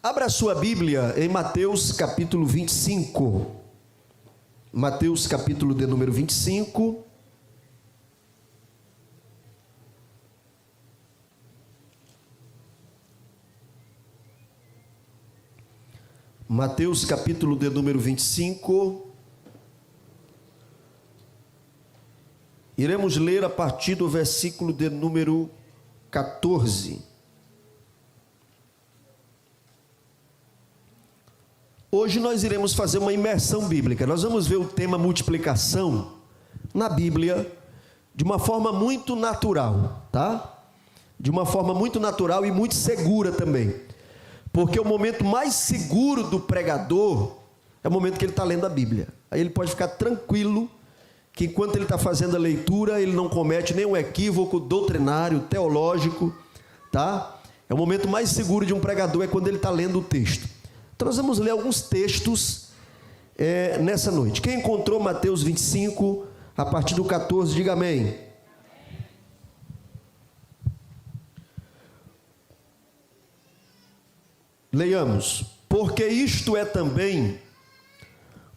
Abra sua Bíblia em Mateus capítulo 25. Mateus capítulo de número 25. Mateus capítulo de número 25. Iremos ler a partir do versículo de número 14. Hoje nós iremos fazer uma imersão bíblica. Nós vamos ver o tema multiplicação na Bíblia de uma forma muito natural, tá? De uma forma muito natural e muito segura também. Porque o momento mais seguro do pregador é o momento que ele está lendo a Bíblia. Aí ele pode ficar tranquilo que enquanto ele está fazendo a leitura, ele não comete nenhum equívoco doutrinário, teológico, tá? É o momento mais seguro de um pregador, é quando ele está lendo o texto. Então nós vamos ler alguns textos nessa noite. Quem encontrou Mateus 25, a partir do 14, diga amém. Leiamos. Porque isto é também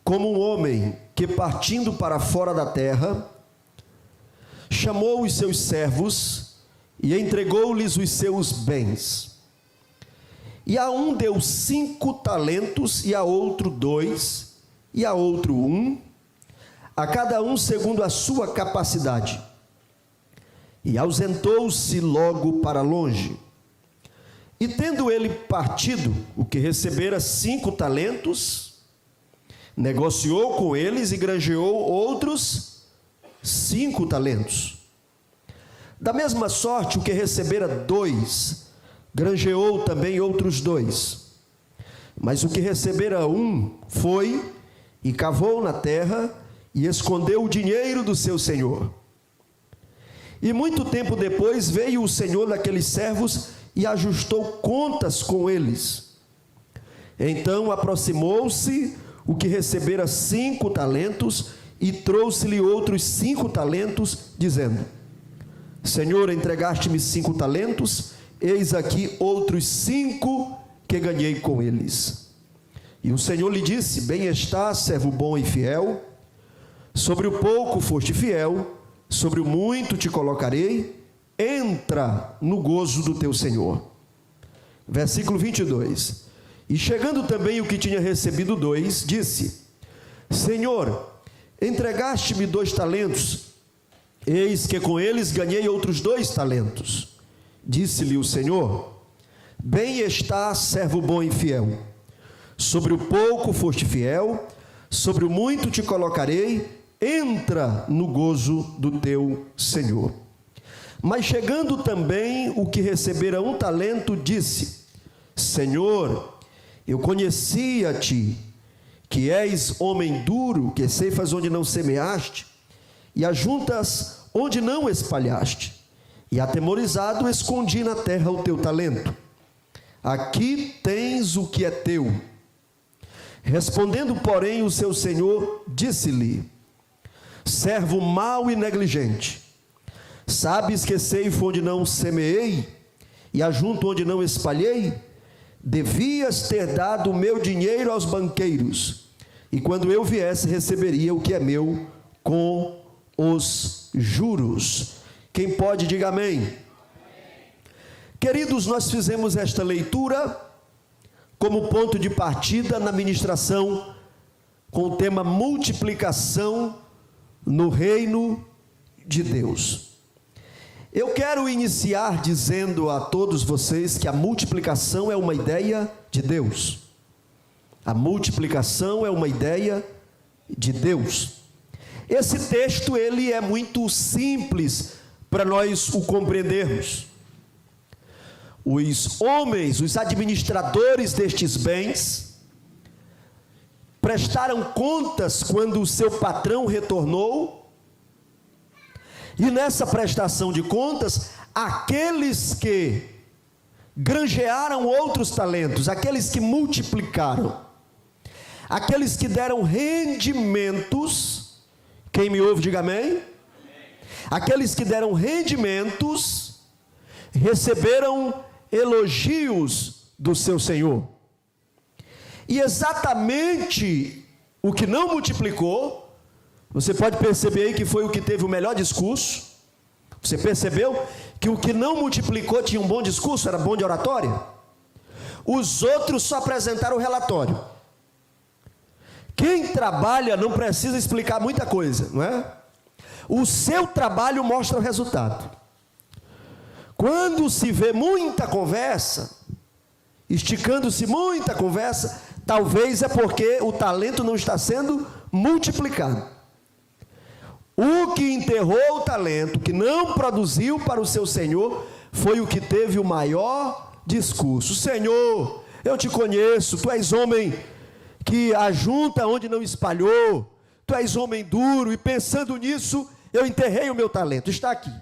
como um homem que, partindo para fora da terra, chamou os seus servos e entregou-lhes os seus bens. E a um deu 5 talentos, e a outro 2, e a outro 1, a cada um segundo a sua capacidade. E ausentou-se logo para longe. E tendo ele partido, o que recebera 5 talentos, negociou com eles e granjeou outros 5 talentos. Da mesma sorte, o que recebera 2, granjeou também outros 2. Mas o que recebera 1 foi e cavou na terra e escondeu o dinheiro do seu senhor. E muito tempo depois veio o senhor daqueles servos e ajustou contas com eles. Então aproximou-se o que recebera 5 talentos e trouxe-lhe outros 5 talentos, dizendo: Senhor, entregaste-me 5 talentos, eis aqui outros 5 que ganhei com eles. E o Senhor lhe disse: Bem está, servo bom e fiel, sobre o pouco foste fiel, sobre o muito te colocarei, entra no gozo do teu Senhor. Versículo 22. E chegando também o que tinha recebido 2, disse: Senhor, entregaste-me 2 talentos, eis que com eles ganhei outros 2 talentos. Disse-lhe o Senhor: Bem está, servo bom e fiel, sobre o pouco foste fiel, sobre o muito te colocarei, entra no gozo do teu Senhor. Mas chegando também o que recebera 1 talento, disse: Senhor, eu conhecia-te, que és homem duro, que ceifas onde não semeaste, e ajuntas onde não espalhaste. E atemorizado, escondi na terra o teu talento. Aqui tens o que é teu. Respondendo, porém, o seu senhor, disse-lhe: Servo mau e negligente, sabes que ceifo onde não semeei, e ajunto onde não espalhei? Devias ter dado o meu dinheiro aos banqueiros, e quando eu viesse, receberia o que é meu com os juros. Quem pode, diga amém. Amém. Queridos, nós fizemos esta leitura como ponto de partida na ministração com o tema multiplicação no reino de Deus. Eu quero iniciar dizendo a todos vocês que a multiplicação é uma ideia de Deus. A multiplicação é uma ideia de Deus. Esse texto, ele é muito simples para nós o compreendermos. Os homens, os administradores destes bens, prestaram contas quando o seu patrão retornou, e nessa prestação de contas, aqueles que granjearam outros talentos, aqueles que multiplicaram, aqueles que deram rendimentos, quem me ouve diga amém? Amém. Aqueles que deram rendimentos, receberam elogios do seu Senhor. E exatamente o que não multiplicou, você pode perceber aí que foi o que teve o melhor discurso. Você percebeu que o que não multiplicou tinha um bom discurso, era bom de oratória? Os outros só apresentaram o relatório. Quem trabalha não precisa explicar muita coisa, não é? O seu trabalho mostra o resultado. Quando se vê muita conversa, esticando-se muita conversa, talvez é porque o talento não está sendo multiplicado. O que enterrou o talento, que não produziu para o seu Senhor, foi o que teve o maior discurso. Senhor, eu te conheço, tu és homem que ajunta onde não espalhou, tu és homem duro, e pensando nisso, eu enterrei o meu talento. Está aqui.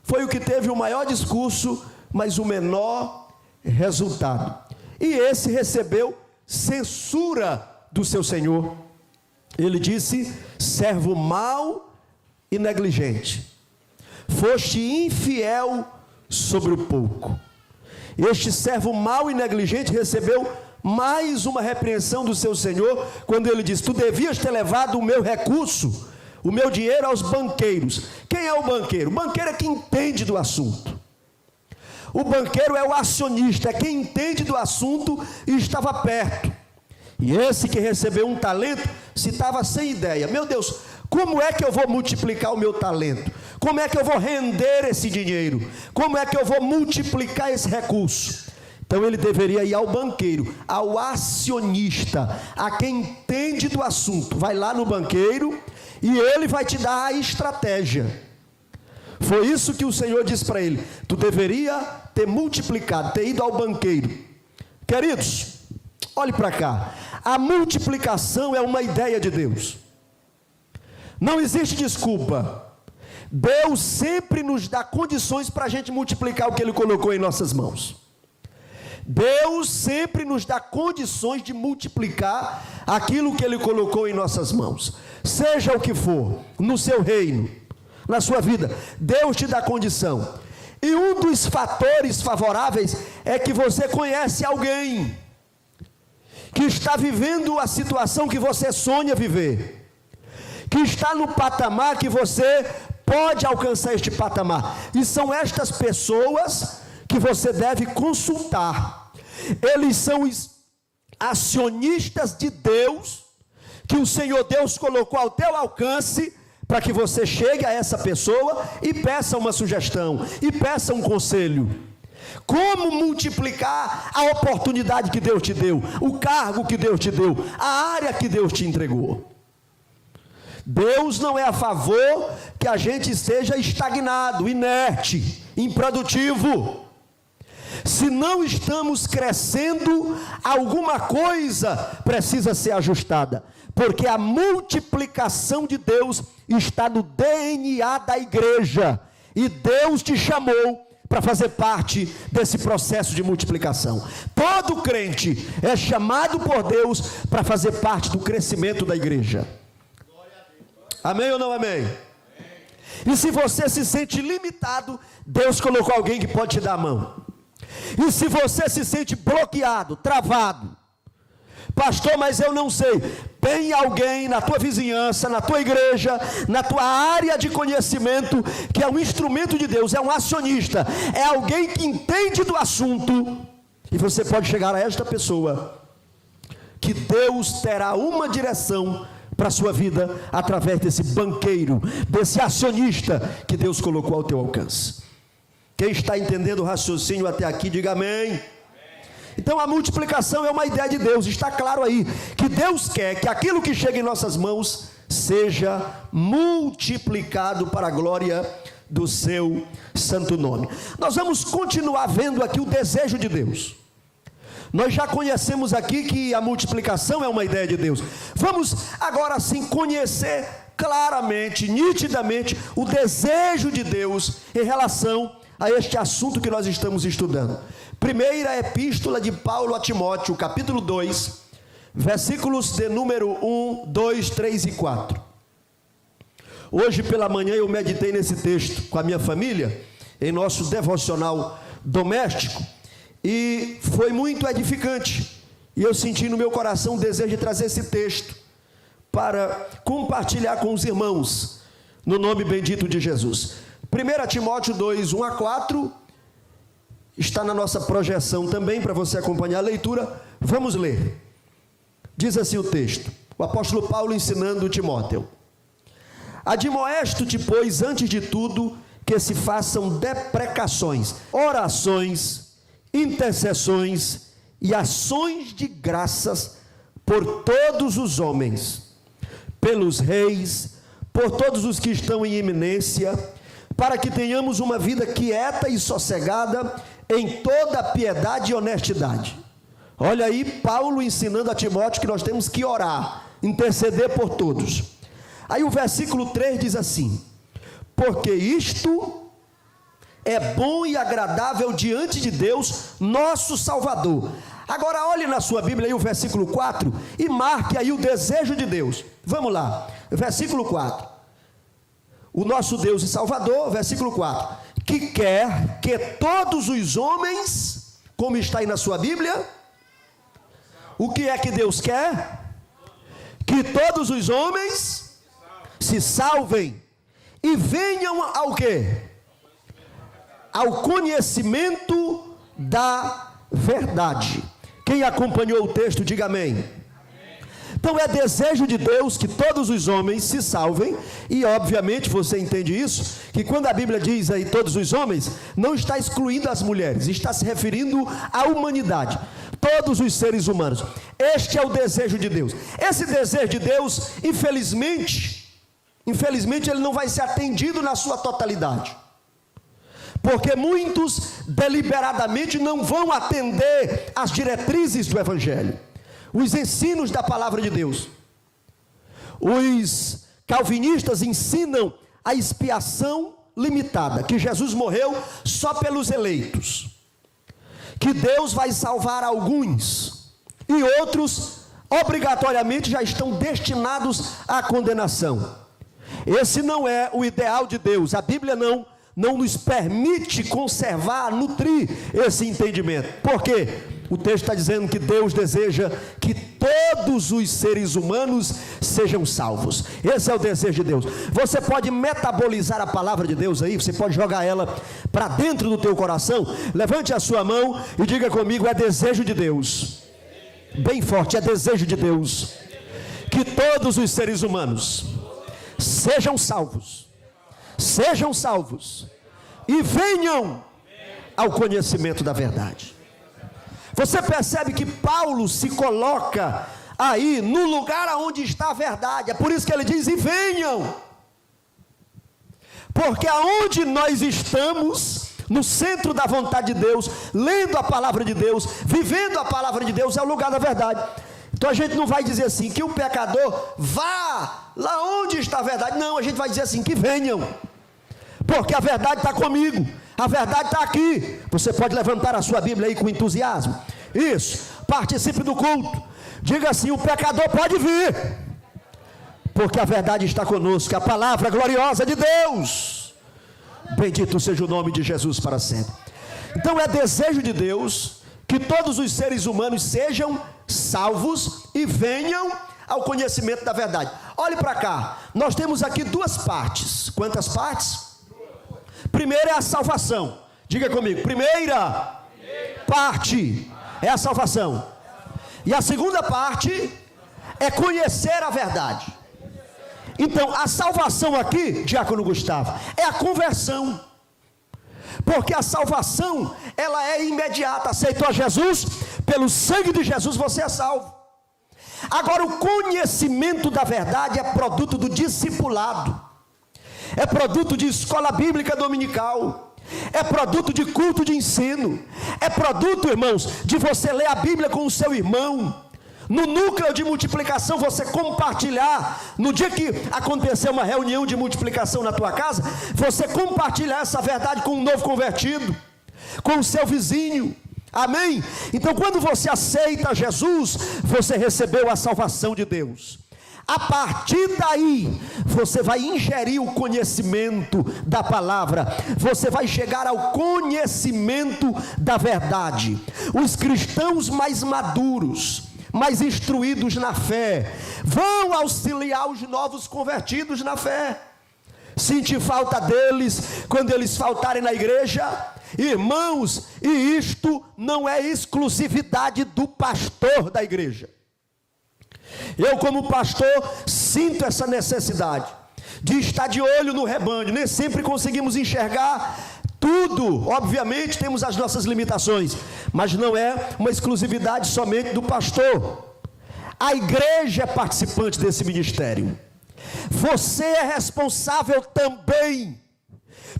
Foi o que teve o maior discurso, mas o menor resultado. E esse recebeu censura do seu Senhor. Ele disse: servo mau e negligente, foste infiel sobre o pouco. Este servo mau e negligente recebeu mais uma repreensão do seu Senhor, quando ele diz: tu devias ter levado o meu recurso, o meu dinheiro aos banqueiros. Quem é o banqueiro? O banqueiro é quem entende do assunto. O banqueiro é o acionista, é quem entende do assunto e estava perto. E esse que recebeu um talento, se estava sem ideia: meu Deus, como é que eu vou multiplicar o meu talento? Como é que eu vou render esse dinheiro? Como é que eu vou multiplicar esse recurso? Então ele deveria ir ao banqueiro, ao acionista, a quem entende do assunto. Vai lá no banqueiro e ele vai te dar a estratégia. Foi isso que o Senhor disse para ele: tu deveria ter multiplicado, ter ido ao banqueiro. Queridos, olhe para cá. A multiplicação é uma ideia de Deus. Não existe desculpa. Deus sempre nos dá condições para a gente multiplicar o que Ele colocou em nossas mãos. Deus sempre nos dá condições de multiplicar aquilo que Ele colocou em nossas mãos. Seja o que for, no seu reino, na sua vida, Deus te dá condição. E um dos fatores favoráveis é que você conhece alguém que está vivendo a situação que você sonha viver, que está no patamar que você pode alcançar este patamar. E são estas pessoas que você deve consultar. Eles são os acionistas de Deus, que o Senhor Deus colocou ao teu alcance, para que você chegue a essa pessoa e peça uma sugestão, e peça um conselho. Como multiplicar a oportunidade que Deus te deu, o cargo que Deus te deu, a área que Deus te entregou. Deus não é a favor que a gente esteja estagnado, inerte, improdutivo. Se não estamos crescendo, alguma coisa precisa ser ajustada, porque a multiplicação de Deus está no DNA da igreja, e Deus te chamou para fazer parte desse processo de multiplicação. Todo crente é chamado por Deus para fazer parte do crescimento da igreja. Amém ou não amém? E se você se sente limitado, Deus colocou alguém que pode te dar a mão. E se você se sente bloqueado, travado, pastor, mas eu não sei, tem alguém na tua vizinhança, na tua igreja, na tua área de conhecimento, que é um instrumento de Deus, é um acionista, é alguém que entende do assunto, e você pode chegar a esta pessoa, que Deus terá uma direção para a sua vida, através desse banqueiro, desse acionista, que Deus colocou ao teu alcance. Quem está entendendo o raciocínio até aqui, diga amém. Então a multiplicação é uma ideia de Deus, está claro aí, que Deus quer que aquilo que chega em nossas mãos, seja multiplicado para a glória do seu santo nome. Nós vamos continuar vendo aqui o desejo de Deus. Nós já conhecemos aqui que a multiplicação é uma ideia de Deus. Vamos agora sim conhecer claramente, nitidamente, o desejo de Deus em relação a este assunto que nós estamos estudando. Primeira epístola de Paulo a Timóteo, capítulo 2, versículos de número 1, 2, 3 e 4. Hoje pela manhã eu meditei nesse texto com a minha família, em nosso devocional doméstico, e foi muito edificante. E eu senti no meu coração o desejo de trazer esse texto para compartilhar com os irmãos, no nome bendito de Jesus. 1 Timóteo 2, 1 a 4, está na nossa projeção também, para você acompanhar a leitura. Vamos ler. Diz assim o texto, o apóstolo Paulo ensinando Timóteo: admoesto-te, pois, antes de tudo, que se façam deprecações, orações, intercessões e ações de graças por todos os homens, pelos reis, por todos os que estão em eminência, para que tenhamos uma vida quieta e sossegada em toda piedade e honestidade. Olha aí Paulo ensinando a Timóteo que nós temos que orar, interceder por todos. Aí o versículo 3 diz assim: porque isto é bom e agradável diante de Deus, nosso Salvador. Agora olhe na sua Bíblia aí o versículo 4 e marque aí o desejo de Deus. Vamos lá, versículo 4. O nosso Deus e Salvador, versículo 4, que quer que todos os homens, como está aí na sua Bíblia, o que é que Deus quer? Que todos os homens se salvem e venham ao quê? Ao conhecimento da verdade. Quem acompanhou o texto, diga amém. Então é desejo de Deus que todos os homens se salvem, e obviamente você entende isso, que quando a Bíblia diz aí todos os homens, não está excluindo as mulheres, está se referindo à humanidade, todos os seres humanos. Este é o desejo de Deus. Esse desejo de Deus, infelizmente ele não vai ser atendido na sua totalidade, porque muitos deliberadamente não vão atender às diretrizes do Evangelho, os ensinos da palavra de Deus. Os calvinistas ensinam a expiação limitada, que Jesus morreu só pelos eleitos, que Deus vai salvar alguns, e outros obrigatoriamente já estão destinados à condenação. Esse não é o ideal de Deus. A Bíblia não nos permite conservar, nutrir esse entendimento. Por quê? O texto está dizendo que Deus deseja que todos os seres humanos sejam salvos. Esse é o desejo de Deus. Você pode metabolizar a palavra de Deus aí, você pode jogar ela para dentro do teu coração. Levante a sua mão e diga comigo: é desejo de Deus. Bem forte, é desejo de Deus que todos os seres humanos sejam salvos e venham ao conhecimento da verdade. Você percebe que Paulo se coloca aí no lugar aonde está a verdade. É por isso que ele diz: e venham. Porque aonde nós estamos, no centro da vontade de Deus, lendo a palavra de Deus, vivendo a palavra de Deus, é o lugar da verdade. Então a gente não vai dizer assim que o pecador vá lá onde está a verdade. Não, a gente vai dizer assim: que venham, porque a verdade está comigo, a verdade está aqui. Você pode levantar a sua Bíblia aí com entusiasmo. Isso, participe do culto. Diga assim: o pecador pode vir, porque a verdade está conosco, a palavra gloriosa de Deus. Bendito seja o nome de Jesus para sempre. Então é desejo de Deus que todos os seres humanos sejam salvos e venham ao conhecimento da verdade. Olhe para cá, nós temos aqui duas partes. Quantas partes? Primeira é a salvação. Diga comigo: primeira parte é a salvação, e a segunda parte é conhecer a verdade. Então a salvação aqui, diácono Gustavo, é a conversão, porque a salvação ela é imediata. Aceitou a Jesus, pelo sangue de Jesus você é salvo. Agora o conhecimento da verdade é produto do discipulado, é produto de escola bíblica dominical, é produto de culto de ensino, é produto, irmãos, de você ler a Bíblia com o seu irmão, no núcleo de multiplicação, você compartilhar, no dia que acontecer uma reunião de multiplicação na tua casa, você compartilhar essa verdade com um novo convertido, com o seu vizinho. Amém? Então quando você aceita Jesus, você recebeu a salvação de Deus. A partir daí, você vai ingerir o conhecimento da palavra, você vai chegar ao conhecimento da verdade. Os cristãos mais maduros, mas instruídos na fé. Vão auxiliar os novos convertidos na fé. Sentir falta deles quando eles faltarem na igreja. Irmãos, e isto não é exclusividade do pastor da igreja. Eu, como pastor, sinto essa necessidade de estar de olho no rebanho. Nem sempre conseguimos enxergar tudo, obviamente temos as nossas limitações, mas não é uma exclusividade somente do pastor. A igreja é participante desse ministério. Você é responsável também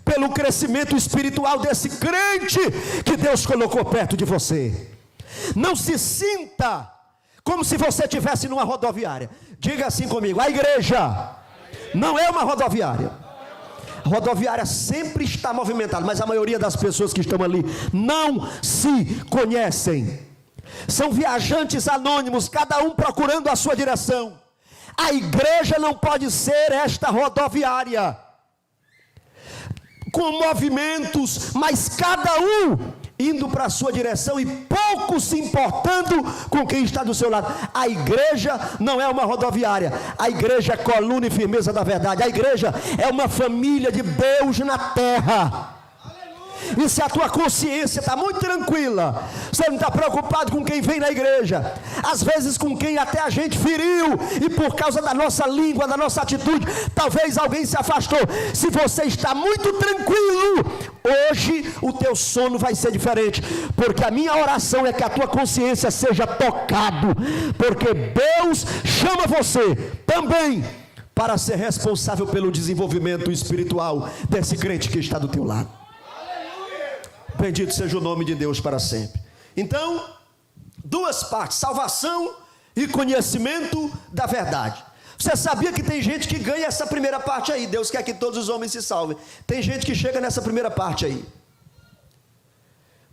pelo crescimento espiritual desse crente que Deus colocou perto de você. Não se sinta como se você estivesse numa rodoviária. Diga assim comigo: a igreja não é uma rodoviária. A rodoviária sempre está movimentada, mas a maioria das pessoas que estão ali não se conhecem. São viajantes anônimos, cada um procurando a sua direção. A igreja não pode ser esta rodoviária com movimentos, mas cada um indo para a sua direção e pouco se importando com quem está do seu lado. A igreja não é uma rodoviária. A igreja é coluna e firmeza da verdade. A igreja é uma família de Deus na terra. E se a tua consciência está muito tranquila, você não está preocupado com quem vem na igreja, às vezes com quem até a gente feriu, e por causa da nossa língua, da nossa atitude, talvez alguém se afastou. Se você está muito tranquilo, hoje o teu sono vai ser diferente, porque a minha oração é que a tua consciência seja tocado, porque Deus chama você também para ser responsável pelo desenvolvimento espiritual desse crente que está do teu lado. Bendito seja o nome de Deus para sempre. Então, duas partes: salvação e conhecimento da verdade. Você sabia que tem gente que ganha essa primeira parte aí? Deus quer que todos os homens se salvem. Tem gente que chega nessa primeira parte aí,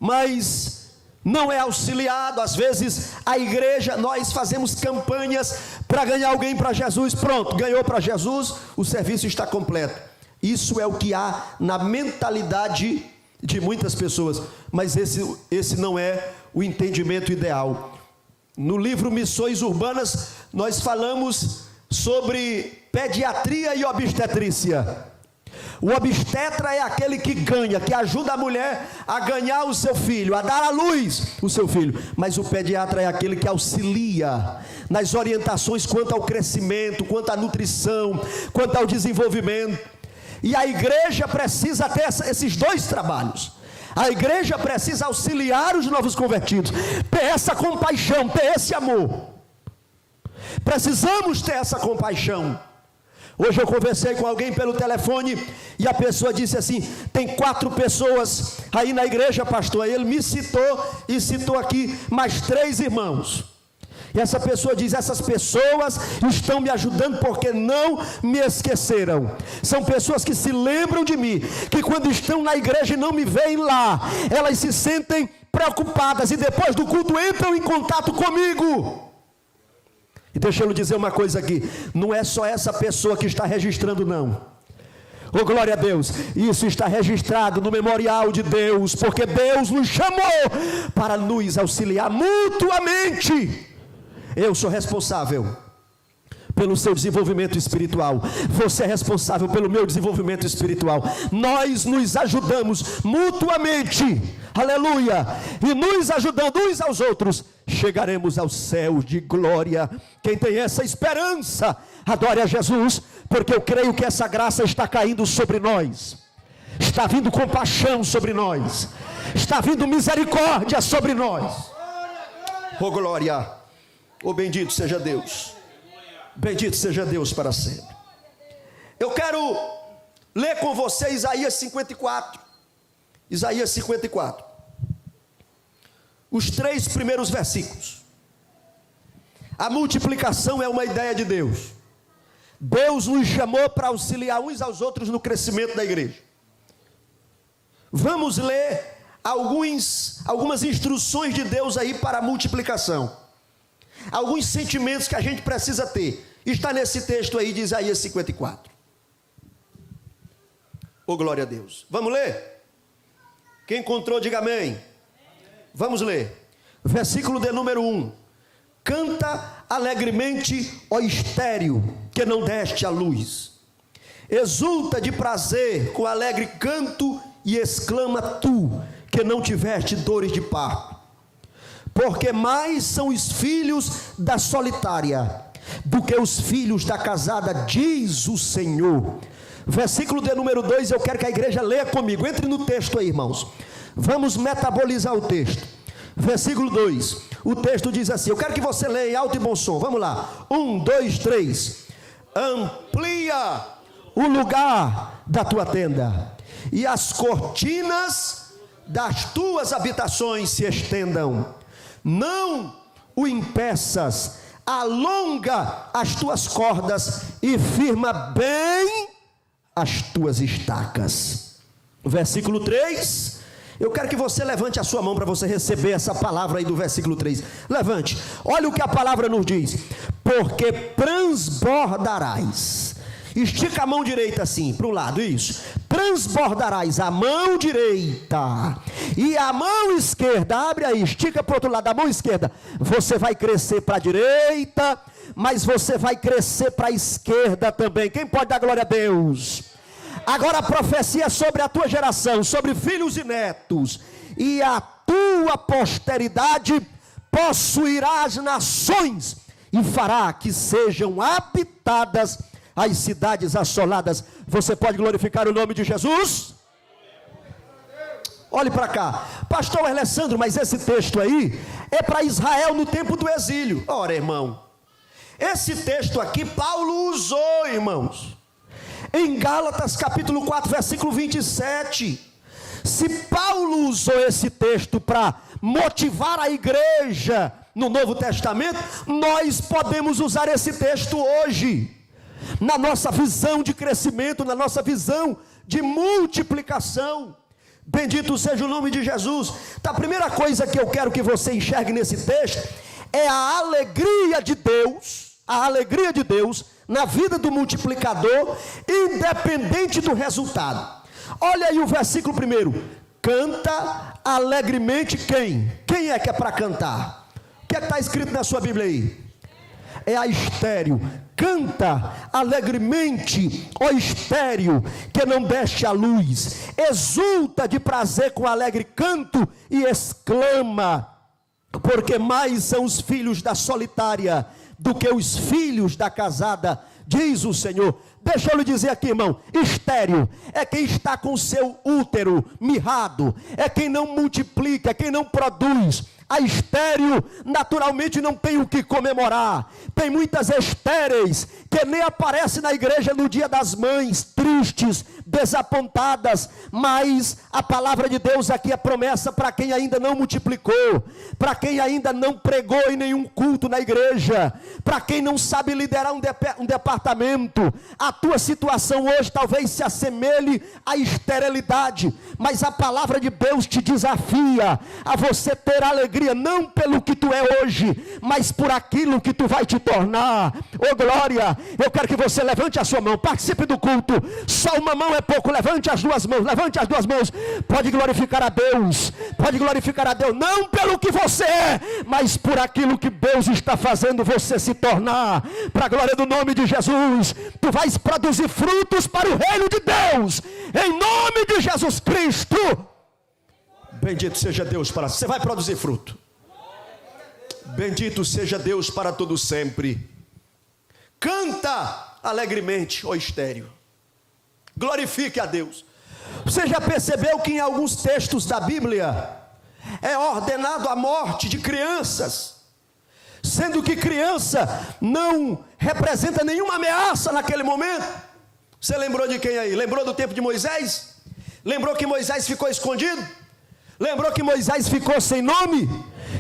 mas não é auxiliado. Às vezes a igreja, nós fazemos campanhas para ganhar alguém para Jesus. Pronto, ganhou para Jesus, o serviço está completo. Isso é o que há na mentalidade de muitas pessoas, mas esse não é o entendimento ideal. No livro Missões Urbanas, nós falamos sobre pediatria e obstetrícia. O obstetra é aquele que ganha, que ajuda a mulher a ganhar o seu filho, a dar à luz o seu filho. Mas o pediatra é aquele que auxilia nas orientações quanto ao crescimento, quanto à nutrição, quanto ao desenvolvimento. E a igreja precisa ter esses dois trabalhos. A igreja precisa auxiliar os novos convertidos, ter essa compaixão, ter esse amor. Precisamos ter essa compaixão. Hoje eu conversei com alguém pelo telefone e a pessoa disse assim: tem 4 pessoas aí na igreja, pastor. Ele me citou e citou aqui mais 3 irmãos. E essa pessoa diz: essas pessoas estão me ajudando porque não me esqueceram. São pessoas que se lembram de mim, que quando estão na igreja e não me veem lá, elas se sentem preocupadas e depois do culto entram em contato comigo. E deixa eu lhe dizer uma coisa aqui: não é só essa pessoa que está registrando, não. Oh, glória a Deus, isso está registrado no memorial de Deus, porque Deus nos chamou para nos auxiliar mutuamente. Eu sou responsável pelo seu desenvolvimento espiritual, você é responsável pelo meu desenvolvimento espiritual. Nós nos ajudamos mutuamente, aleluia, e nos ajudando uns aos outros, chegaremos ao céu de glória. Quem tem essa esperança, adore a Jesus, porque eu creio que essa graça está caindo sobre nós, está vindo compaixão sobre nós, está vindo misericórdia sobre nós. Oh, glória! Oh, bendito seja Deus. Bendito seja Deus para sempre. Eu quero ler com você Isaías 54. Isaías 54. Os 3 primeiros versículos. A multiplicação é uma ideia de Deus. Deus nos chamou para auxiliar uns aos outros no crescimento da igreja. Vamos ler algumas instruções de Deus aí para a multiplicação. Alguns sentimentos que a gente precisa ter. Está nesse texto aí de Isaías 54. Oh, glória a Deus. Vamos ler? Quem encontrou, diga amém. Vamos ler. Versículo de número 1. Canta alegremente, ó estéril, que não deste a luz. Exulta de prazer com alegre canto e exclama tu, que não tiveste dores de parto. Porque mais são os filhos da solitária do que os filhos da casada, diz o Senhor. Versículo de número 2, eu quero que a igreja leia comigo. Entre no texto aí, irmãos. Vamos metabolizar o texto. Versículo 2, o texto diz assim, eu quero que você leia em alto e bom som. Vamos lá, 1, 2, 3. Amplia o lugar da tua tenda, e as cortinas das tuas habitações se estendam. Não o impeças, alonga as tuas cordas e firma bem as tuas estacas. Versículo 3, eu quero que você levante a sua mão para você receber essa palavra aí do versículo 3. Levante, olha o que a palavra nos diz. Porque transbordarás. Estica a mão direita assim, para um lado, isso. Transbordarás a mão direita e a mão esquerda, abre aí, estica para o outro lado, a mão esquerda. Você vai crescer para a direita, mas você vai crescer para a esquerda também. Quem pode dar glória a Deus? Agora a profecia sobre a tua geração, sobre filhos e netos. E a tua posteridade possuirá as nações e fará que sejam habitadas as cidades assoladas. Você pode glorificar o nome de Jesus? Olhe para cá, pastor Alessandro, mas esse texto aí é para Israel no tempo do exílio. Ora, irmão, esse texto aqui Paulo usou, irmãos, em Gálatas capítulo 4 versículo 27. Se Paulo usou esse texto para motivar a igreja no Novo Testamento, nós podemos usar esse texto hoje na nossa visão de crescimento, na nossa visão de multiplicação. Bendito seja o nome de Jesus. Então, a primeira coisa que eu quero que você enxergue nesse texto é a alegria de Deus na vida do multiplicador, independente do resultado. Olha aí o versículo 1. Canta alegremente quem? Quem é que é para cantar? O que é que está escrito na sua Bíblia aí? É a estéril. Canta alegremente, ó estéril, que não deste a luz. Exulta de prazer com alegre canto e exclama, porque mais são os filhos da solitária do que os filhos da casada, diz o Senhor. Deixa eu lhe dizer aqui, irmão, estéril é quem está com seu útero mirrado, é quem não multiplica, é quem não produz. A estéril naturalmente não tem o que comemorar. Tem muitas estéreis que nem aparecem na igreja no dia das mães, tristes, desapontadas. Mas a palavra de Deus aqui é promessa para quem ainda não multiplicou, para quem ainda não pregou em nenhum culto na igreja, para quem não sabe liderar um departamento. A tua situação hoje talvez se assemelhe à esterilidade, mas a palavra de Deus te desafia a você ter alegria, não pelo que tu é hoje, mas por aquilo que tu vai te tornar. Oh glória, eu quero que você levante a sua mão, participe do culto. Só uma mão é pouco, levante as duas mãos, pode glorificar a Deus, não pelo que você é, mas por aquilo que Deus está fazendo você se tornar, para a glória do nome de Jesus. Tu vais produzir frutos para o reino de Deus, em nome de Jesus Cristo. Bendito seja Deus para... Você vai produzir fruto. Bendito seja Deus para todo sempre. Canta alegremente, ó estéril. Glorifique a Deus. Você já percebeu que em alguns textos da Bíblia é ordenado a morte de crianças, sendo que criança não representa nenhuma ameaça naquele momento? Você lembrou de quem aí? Lembrou do tempo de Moisés? Lembrou que Moisés ficou escondido? Lembrou que Moisés ficou sem nome?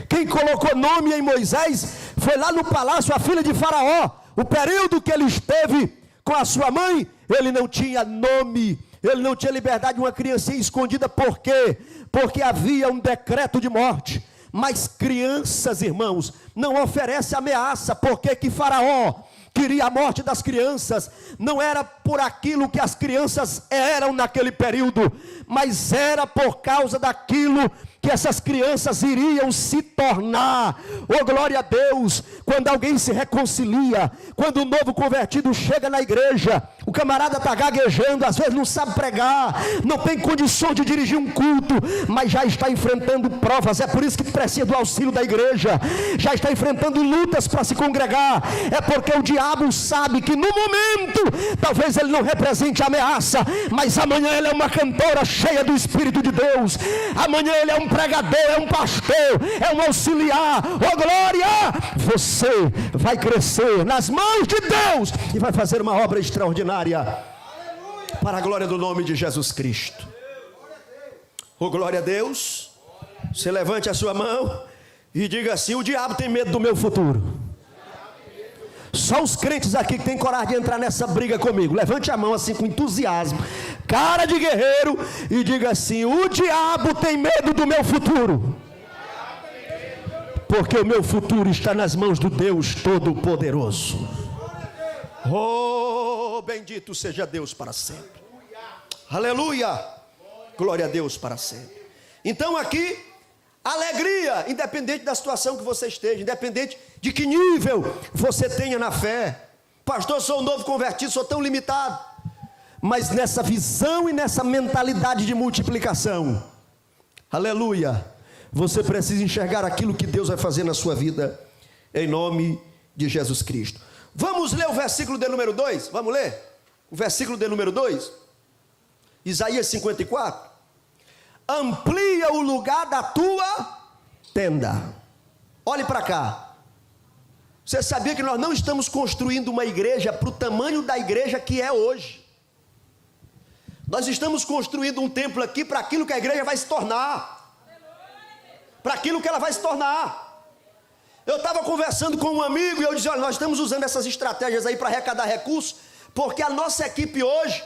Quem colocou nome em Moisés foi lá no palácio a filha de Faraó. O período que ele esteve com a sua mãe, ele não tinha nome, ele não tinha liberdade. Uma criancinha escondida, por quê? Porque havia um decreto de morte. Mas crianças, irmãos, não oferece ameaça. Porque que Faraó queria a morte das crianças? Não era por aquilo que as crianças eram naquele período, mas era por causa daquilo que essas crianças iriam se tornar. Oh, glória a Deus! Quando alguém se reconcilia, quando um novo convertido chega na igreja, o camarada está gaguejando, às vezes não sabe pregar, não tem condições de dirigir um culto, mas já está enfrentando provas. É por isso que precisa do auxílio da igreja. Já está enfrentando lutas para se congregar. É porque o diabo sabe que no momento talvez ele não represente ameaça, mas amanhã ele é uma cantora cheia do Espírito de Deus. Amanhã ele é um pregador, é um pastor, é um auxiliar. Oh, glória! Você vai crescer nas mãos de Deus e vai fazer uma obra extraordinária para a glória do nome de Jesus Cristo. Oh, glória a Deus! Você levante a sua mão e diga assim: o diabo tem medo do meu futuro. Só os crentes aqui que tem coragem de entrar nessa briga comigo. Levante a mão assim com entusiasmo, cara de guerreiro, e diga assim: o diabo tem medo do meu futuro, porque o meu futuro está nas mãos do Deus Todo-Poderoso. Oh, bendito seja Deus para sempre. Aleluia, glória a Deus para sempre. Então aqui, alegria, independente da situação que você esteja, independente de que nível você tenha na fé. Pastor, sou um novo convertido, sou tão limitado. Mas nessa visão e nessa mentalidade de multiplicação, aleluia, você precisa enxergar aquilo que Deus vai fazer na sua vida, em nome de Jesus Cristo. Vamos ler o versículo de número 2? Vamos ler? O versículo de número 2, Isaías 54. Amplia o lugar da tua tenda. Olhe para cá. Você sabia que nós não estamos construindo uma igreja para o tamanho da igreja que é hoje? Nós estamos construindo um templo aqui para aquilo que a igreja vai se tornar. Para aquilo que ela vai se tornar. Eu estava conversando com um amigo e eu disse: olha, nós estamos usando essas estratégias aí para arrecadar recursos, porque a nossa equipe hoje,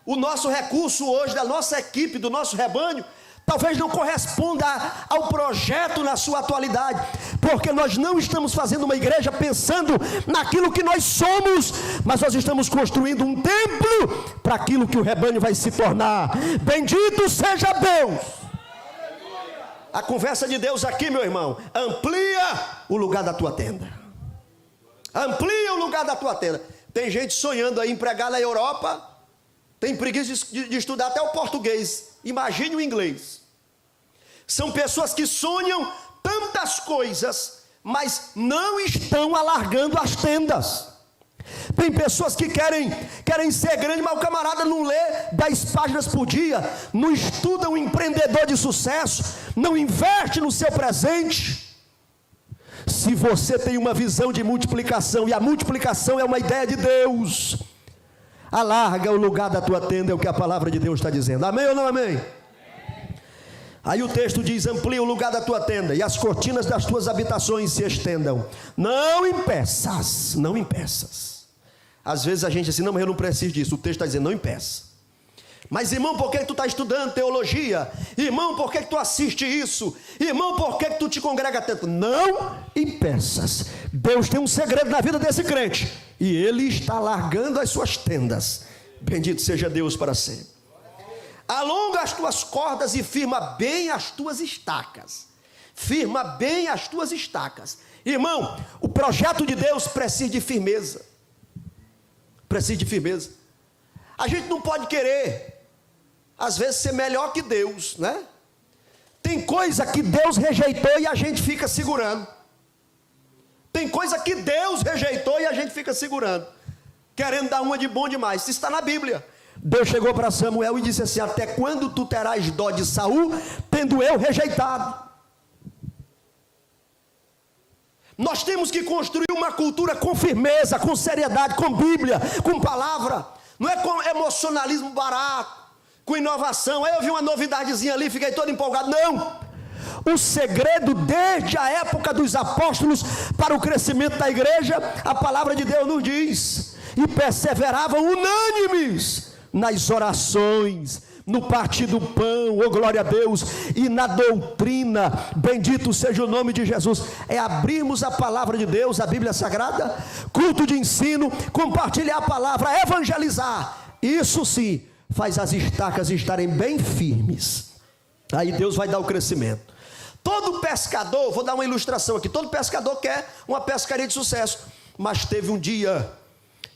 o nosso recurso hoje da nossa equipe, do nosso rebanho, talvez não corresponda ao projeto na sua atualidade, porque nós não estamos fazendo uma igreja pensando naquilo que nós somos, mas nós estamos construindo um templo para aquilo que o rebanho vai se tornar. Bendito seja Deus! A conversa de Deus aqui, meu irmão: amplia o lugar da tua tenda. Amplia o lugar da tua tenda. Tem gente sonhando aí em pregar na Europa, tem preguiça de estudar até o português, imagine o inglês. São pessoas que sonham tantas coisas, mas não estão alargando as tendas. Tem pessoas que querem ser grande, mas o camarada não lê 10 páginas por dia, não estuda um empreendedor de sucesso, não investe no seu presente. Se você tem uma visão de multiplicação, e a multiplicação é uma ideia de Deus, alarga o lugar da tua tenda, é o que a palavra de Deus está dizendo. Amém ou não amém? Aí o texto diz: amplia o lugar da tua tenda, e as cortinas das tuas habitações se estendam. Não impeças, não impeças. Às vezes a gente diz assim: não, mas eu não preciso disso. O texto está dizendo: não impeça. Mas irmão, por que tu está estudando teologia? Irmão, por que tu assiste isso? Irmão, por que tu te congrega tanto? Não impeças. Deus tem um segredo na vida desse crente, e ele está largando as suas tendas. Bendito seja Deus para sempre. Alonga as tuas cordas e firma bem as tuas estacas. Firma bem as tuas estacas. Irmão, o projeto de Deus precisa de firmeza. Precisa de firmeza. A gente não pode querer, às vezes, ser melhor que Deus, né? Tem coisa que Deus rejeitou e a gente fica segurando. Tem coisa que Deus rejeitou e a gente fica segurando, querendo dar uma de bom demais. Isso está na Bíblia. Deus chegou para Samuel e disse assim: até quando tu terás dó de Saul, tendo eu rejeitado? Nós temos que construir uma cultura com firmeza, com seriedade, com Bíblia, com palavra. Não é com emocionalismo barato, com inovação. Aí eu vi uma novidadezinha ali, fiquei todo empolgado. Não! O segredo desde a época dos apóstolos para o crescimento da igreja, a palavra de Deus nos diz: e perseveravam unânimes nas orações, no partir do pão, oh glória a Deus, e na doutrina. Bendito seja o nome de Jesus. É abrirmos a palavra de Deus, a Bíblia Sagrada, culto de ensino, compartilhar a palavra, evangelizar. Isso sim faz as estacas estarem bem firmes. Aí Deus vai dar o crescimento. Todo pescador, vou dar uma ilustração aqui, todo pescador quer uma pescaria de sucesso. Mas teve um dia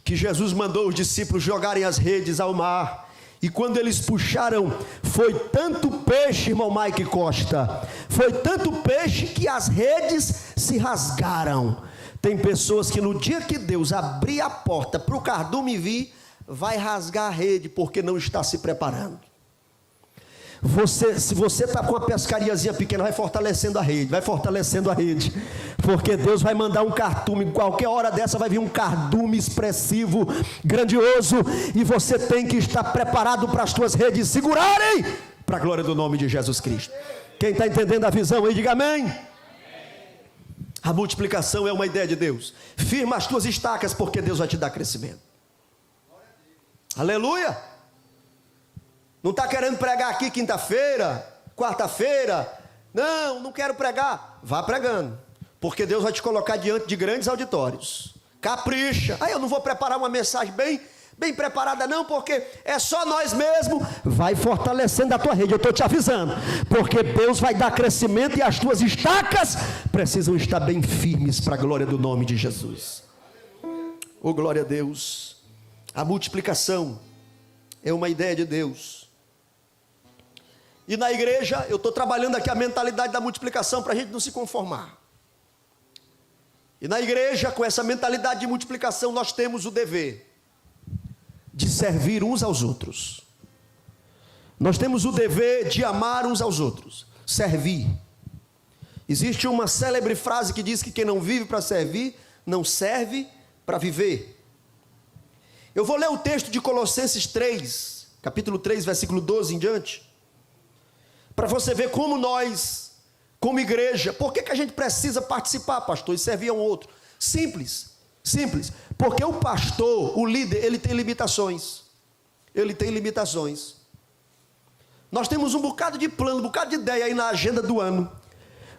que Jesus mandou os discípulos jogarem as redes ao mar. E quando eles puxaram, foi tanto peixe, irmão Mike Costa, foi tanto peixe que as redes se rasgaram. Tem pessoas que no dia que Deus abrir a porta para o cardume vir, vai rasgar a rede, porque não está se preparando. Se você está com uma pescariazinha pequena, vai fortalecendo a rede, porque Deus vai mandar um cardume, qualquer hora dessa vai vir um cardume expressivo, grandioso, e você tem que estar preparado para as suas redes segurarem, para a glória do nome de Jesus Cristo. Quem está entendendo a visão aí, diga amém. A multiplicação é uma ideia de Deus. Firma as tuas estacas, porque Deus vai te dar crescimento. Aleluia. Não está querendo pregar aqui quinta-feira, quarta-feira? Não quero pregar. Vá pregando, porque Deus vai te colocar diante de grandes auditórios. Capricha. Eu não vou preparar uma mensagem bem preparada não, porque é só nós mesmos. Vai fortalecendo a tua rede, eu estou te avisando, porque Deus vai dar crescimento e as tuas estacas precisam estar bem firmes para a glória do nome de Jesus. Oh, glória a Deus. A multiplicação é uma ideia de Deus. E na igreja, eu estou trabalhando aqui a mentalidade da multiplicação para a gente não se conformar. E na igreja, com essa mentalidade de multiplicação, nós temos o dever de servir uns aos outros. Nós temos o dever de amar uns aos outros, servir. Existe uma célebre frase que diz que quem não vive para servir, não serve para viver. Eu vou ler o texto de Colossenses 3, capítulo 3, versículo 12 em diante, para você ver como nós, como igreja, por que a gente precisa participar, pastor, e servir a um outro? Simples, porque o pastor, o líder, ele tem limitações. Nós temos um bocado de plano, um bocado de ideia aí na agenda do ano,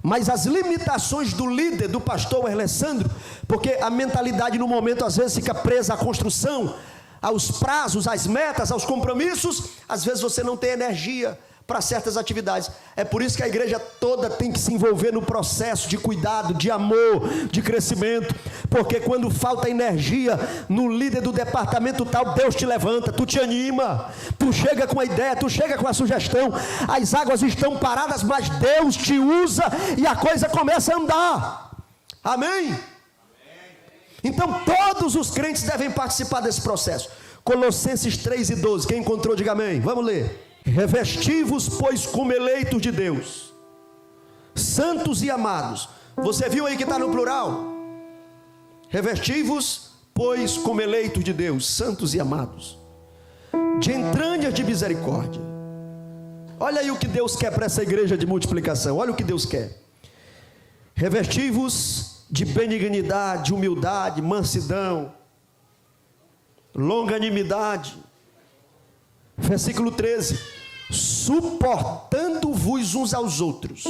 mas as limitações do líder, do pastor Alessandro, porque a mentalidade no momento às vezes fica presa à construção, aos prazos, às metas, aos compromissos, às vezes você não tem energia para certas atividades. É por isso que a igreja toda tem que se envolver no processo de cuidado, de amor, de crescimento, porque quando falta energia no líder do departamento tal, Deus te levanta, tu te anima, tu chega com a ideia, tu chega com a sugestão, as águas estão paradas, mas Deus te usa e a coisa começa a andar. Amém? Então todos os crentes devem participar desse processo. Colossenses 3 e 12, quem encontrou diga amém. Vamos ler. Revesti-vos, pois, como eleitos de Deus, santos e amados. Você viu aí que está no plural? Revesti-vos, pois, como eleitos de Deus, santos e amados, de entranhas de misericórdia. Olha aí o que Deus quer para essa igreja de multiplicação. Olha o que Deus quer. Revesti-vos de benignidade, humildade, mansidão, longanimidade. Versículo 13. Suportando-vos uns aos outros.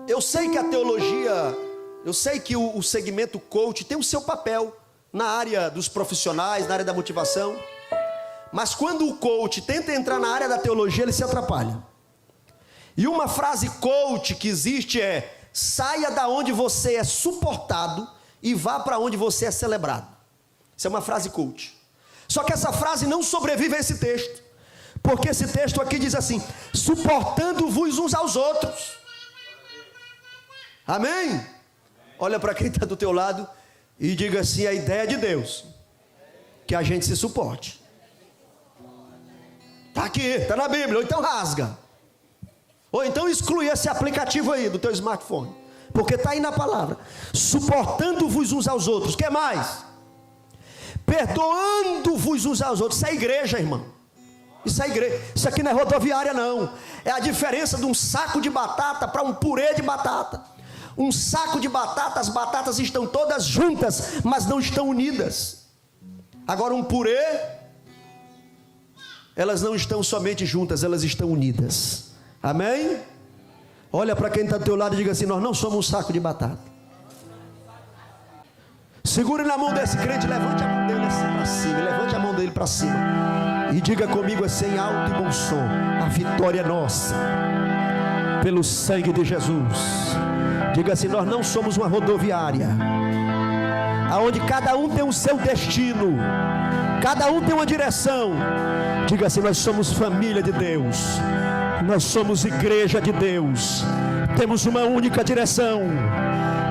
Eu sei que a teologia, eu sei que o segmento coach tem o seu papel na área dos profissionais, na área da motivação, mas quando o coach tenta entrar na área da teologia, ele se atrapalha. E uma frase coach que existe é: saia da onde você é suportado e vá para onde você é celebrado. Isso é uma frase coach. Só que essa frase não sobrevive a esse texto, porque esse texto aqui diz assim: suportando-vos uns aos outros. Amém? Olha para quem está do teu lado e diga assim: a ideia de Deus que a gente se suporte. Está aqui, está na Bíblia. Ou então rasga, ou então exclui esse aplicativo aí do teu smartphone, porque está aí na palavra. Suportando-vos uns aos outros. O que mais? Perdoando-vos uns aos outros. Isso é igreja, irmão. Isso é igreja. Isso aqui não é rodoviária, não. É a diferença de um saco de batata para um purê de batata. Um saco de batata, as batatas estão todas juntas, mas não estão unidas. Agora um purê, elas não estão somente juntas, elas estão unidas. Amém? Olha para quem está do teu lado e diga assim: nós não somos um saco de batata. Segure na mão desse crente, levante a mão dele assim para cima, levante a mão dele para cima E diga comigo assim, alto e bom som: a vitória é nossa, pelo sangue de Jesus. Diga assim: nós não somos uma rodoviária, aonde cada um tem o seu destino, cada um tem uma direção. Diga assim: nós somos família de Deus, nós somos igreja de Deus, temos uma única direção: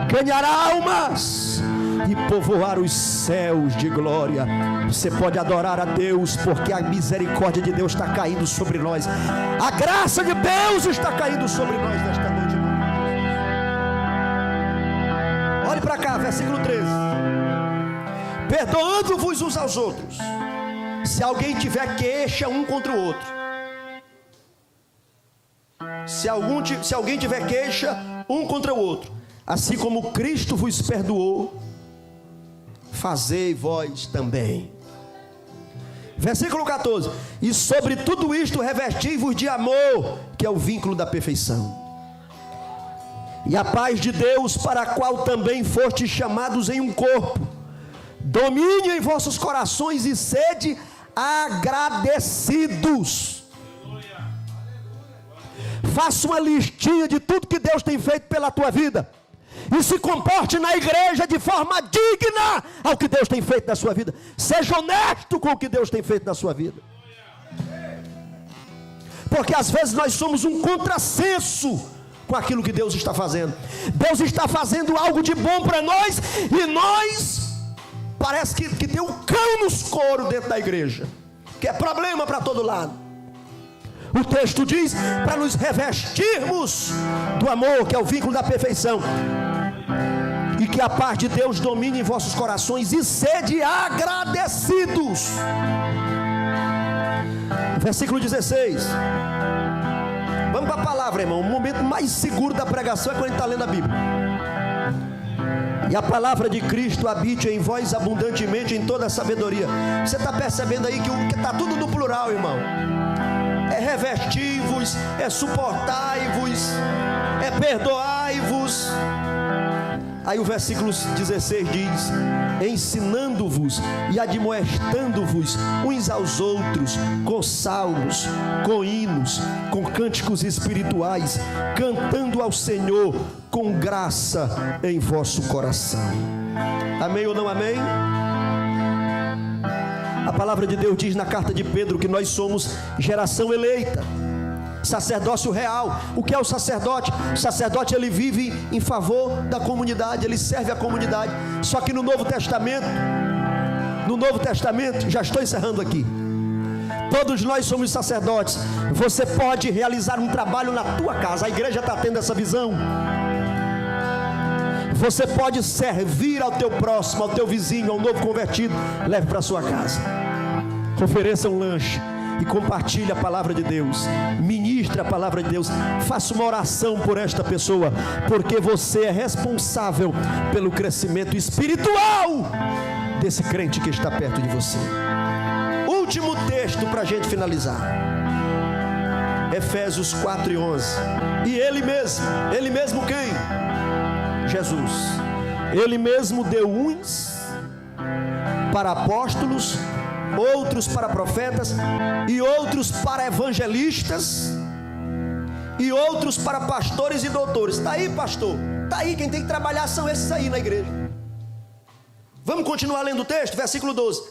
ganhar almas e povoar os céus de glória. Você pode adorar a Deus, porque a misericórdia de Deus está caindo sobre nós, a graça de Deus está caindo sobre nós nesta noite. Olhe para cá, versículo 13: perdoando-vos uns aos outros, se alguém tiver queixa um contra o outro. Se alguém tiver queixa um contra o outro, assim como Cristo vos perdoou, fazei vós também. Versículo 14: e sobre tudo isto revesti-vos de amor, que é o vínculo da perfeição. E a paz de Deus, para a qual também fostes chamados em um corpo, domine em vossos corações e sede agradecidos. Faça uma listinha de tudo que Deus tem feito pela tua vida e se comporte na igreja de forma digna ao que Deus tem feito na sua vida. Seja honesto com o que Deus tem feito na sua vida, porque às vezes nós somos um contrassenso com aquilo que Deus está fazendo. Deus está fazendo algo de bom para nós e nós parece que tem um cão nos coros dentro da igreja, que é problema para todo lado. O texto diz para nos revestirmos do amor, que é o vínculo da perfeição, e que a paz de Deus domine em vossos corações e sede agradecidos. Versículo 16. Vamos para a palavra, irmão. O momento mais seguro da pregação é quando a gente está lendo a Bíblia. E a palavra de Cristo habite em vós abundantemente em toda a sabedoria. Você está percebendo aí que está tudo no plural, irmão. É revestir-vos, é suportai-vos, é perdoai-vos. Aí o versículo 16 diz: ensinando-vos e admoestando-vos uns aos outros com salmos, com hinos, com cânticos espirituais, cantando ao Senhor com graça em vosso coração. Amém ou não amém? A palavra de Deus diz na carta de Pedro que nós somos geração eleita, sacerdócio real. O que é o sacerdote? O sacerdote, ele vive em favor da comunidade, ele serve a comunidade. Só que no Novo Testamento, já estou encerrando aqui, todos nós somos sacerdotes. Você pode realizar um trabalho na tua casa, a igreja está tendo essa visão. Você pode servir ao teu próximo, ao teu vizinho, ao novo convertido. Leve para a sua casa, ofereça um lanche e compartilhe a palavra de Deus, ministre a palavra de Deus, faça uma oração por esta pessoa, porque você é responsável pelo crescimento espiritual desse crente que está perto de você. Último texto para a gente finalizar, Efésios 4:11. E ele mesmo quem? Jesus. Ele mesmo deu uns para apóstolos, outros para profetas, e outros para evangelistas, e outros para pastores e doutores. Está aí, pastor? Está aí, quem tem que trabalhar são esses aí na igreja. Vamos continuar lendo o texto, versículo 12.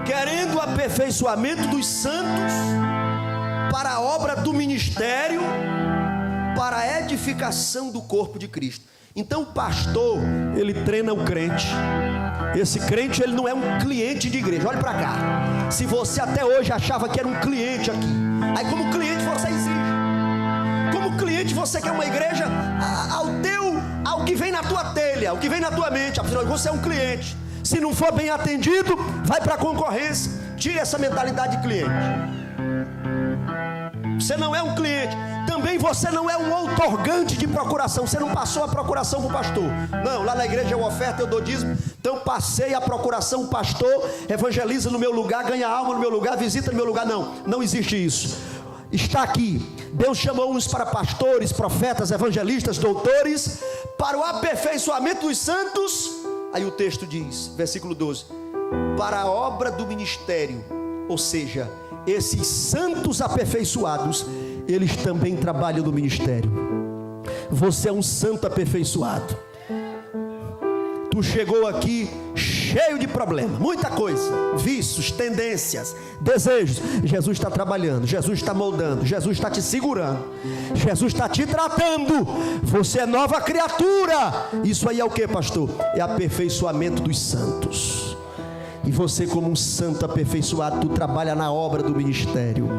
Querendo o aperfeiçoamento dos santos para a obra do ministério, para a edificação do corpo de Cristo. Então o pastor, ele treina o crente. Esse crente, ele não é um cliente de igreja. Olhe para cá. Se você até hoje achava que era um cliente aqui, aí como cliente você exige. Como cliente você quer uma igreja ao que vem na tua telha, ao que vem na tua mente. Afinal, você é um cliente. Se não for bem atendido, vai para a concorrência. Tire essa mentalidade de cliente. Você não é um cliente. Também você não é um outorgante de procuração. Você não passou a procuração para o pastor. Não, lá na igreja eu oferto, eu dou dízimo. Então passei a procuração, o pastor evangeliza no meu lugar, ganha alma no meu lugar, visita no meu lugar. Não existe isso. Está aqui. Deus chamou uns para pastores, profetas, evangelistas, doutores, para o aperfeiçoamento dos santos. Aí o texto diz, versículo 12: para a obra do ministério, ou seja, esses santos aperfeiçoados, eles também trabalham no ministério. Você é um santo aperfeiçoado. Tu chegou aqui cheio de problema, muita coisa, vícios, tendências, desejos. Jesus está trabalhando, Jesus está moldando, Jesus está te segurando, Jesus está te tratando. Você é nova criatura. Isso aí é o que, pastor? É aperfeiçoamento dos santos. E você, como um santo aperfeiçoado, tu trabalha na obra do ministério.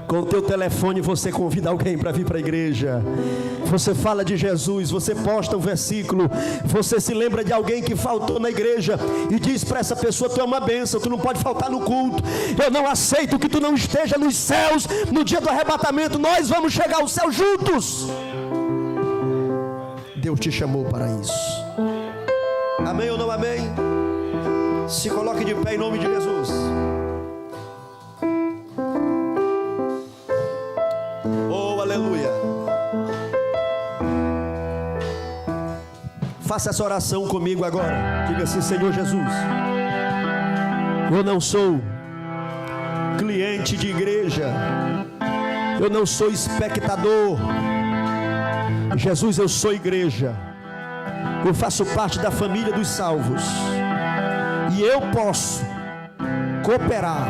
Com o teu telefone você convida alguém para vir para a igreja. Você fala de Jesus, você posta um versículo, você se lembra de alguém que faltou na igreja e diz para essa pessoa: tu é uma bênção, tu não pode faltar no culto. Eu não aceito que tu não esteja nos céus no dia do arrebatamento. Nós vamos chegar ao céu juntos. Deus te chamou para isso. Amém ou não amém? Se coloque de pé em nome de Jesus. Aleluia. Faça essa oração comigo agora. Diga assim: Senhor Jesus, eu não sou cliente de igreja, eu não sou espectador. Jesus, eu sou igreja, eu faço parte da família dos salvos, e eu posso cooperar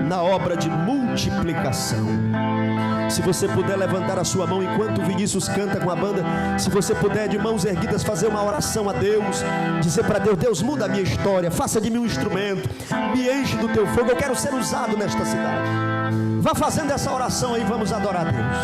na obra de multiplicação. Se você puder levantar a sua mão enquanto o Vinícius canta com a banda, se você puder de mãos erguidas fazer uma oração a Deus, dizer para Deus: Deus, muda a minha história, faça de mim um instrumento, me enche do teu fogo, eu quero ser usado nesta cidade. Vá fazendo essa oração aí, vamos adorar a Deus.